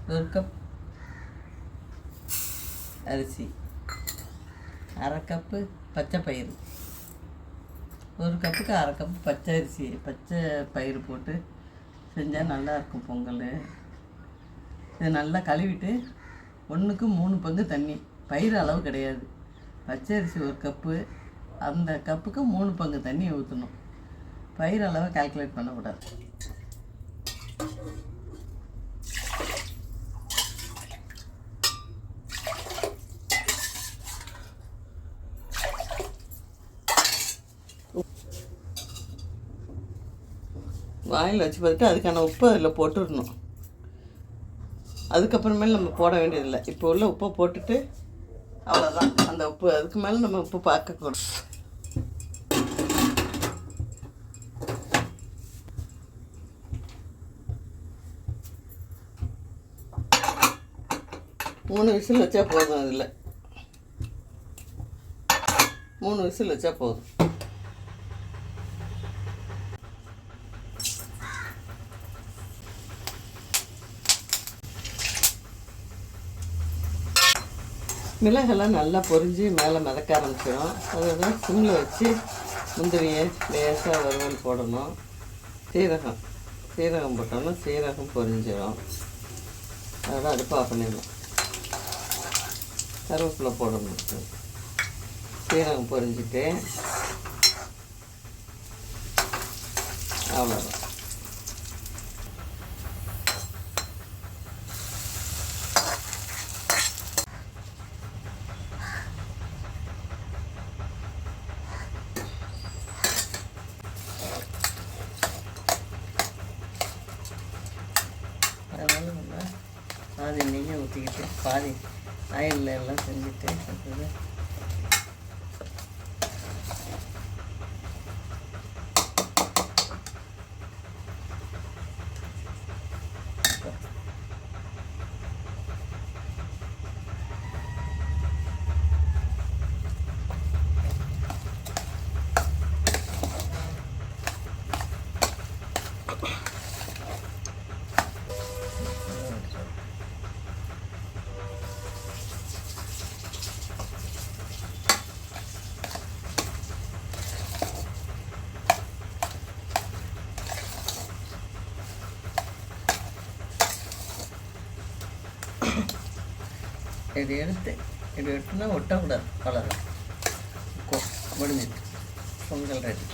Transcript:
ஒரு கப் அரிசி, அரை கப்பு பச்சை பயிறு. ஒரு கப்புக்கு அரை கப்பு பச்சை பயிறு போட்டு செஞ்சால் நல்லாயிருக்கும் பொங்கல். இதை நல்லா கழுவிட்டு 1க்கு 3 பங்கு தண்ணி, பயிறு அளவு கிடையாது. பச்சை அரிசி ஒரு கப்பு, அந்த கப்புக்கு 3 பங்கு தண்ணியை ஊற்றணும். பயிர் அளவை கால்குலேட் பண்ணக்கூடாது. வாயில் வச்சு பார்த்துட்டு அதுக்கான உப்பு அதில் போட்டுடணும். அதுக்கப்புறமேல நம்ம போட வேண்டியதில்லை. இப்போ உள்ள உப்பை போட்டுட்டு அவ்வளோதான். அந்த உப்பு அதுக்கு மேலே நம்ம உப்பு பார்க்கக்கூடாது. மூணு விசில் வச்சா போதும். அதில் 3 விசில் வச்சா போதும். மிளகெல்லாம் நல்லா பொரிஞ்சு மேலே மிதக்க ஆரம்பிச்சிடும். அதோட சிம்மில் வச்சு முந்திரியை லேசாக வறுவல் போடணும். சீரகம் போட்டோம்னா சீரகம் பொரிஞ்சிடும். அதோட அடுப்பு ஆஃப் பண்ணிடணும். கருவேப்பிலை போடணும். சீரகம் பொரிஞ்சிட்டு அவ்வளோதான். அதனால் நம்ம பாதி நெய்யை ஊற்றிக்கிட்டு பாதி ஆயிலில் எல்லாம் செஞ்சுட்டு அடுத்தது இது எடுத்துனா ஒட்டக்கூடாது. அவ்வளோதான். முடிஞ்சிட்டு பொங்கல் ரெடி.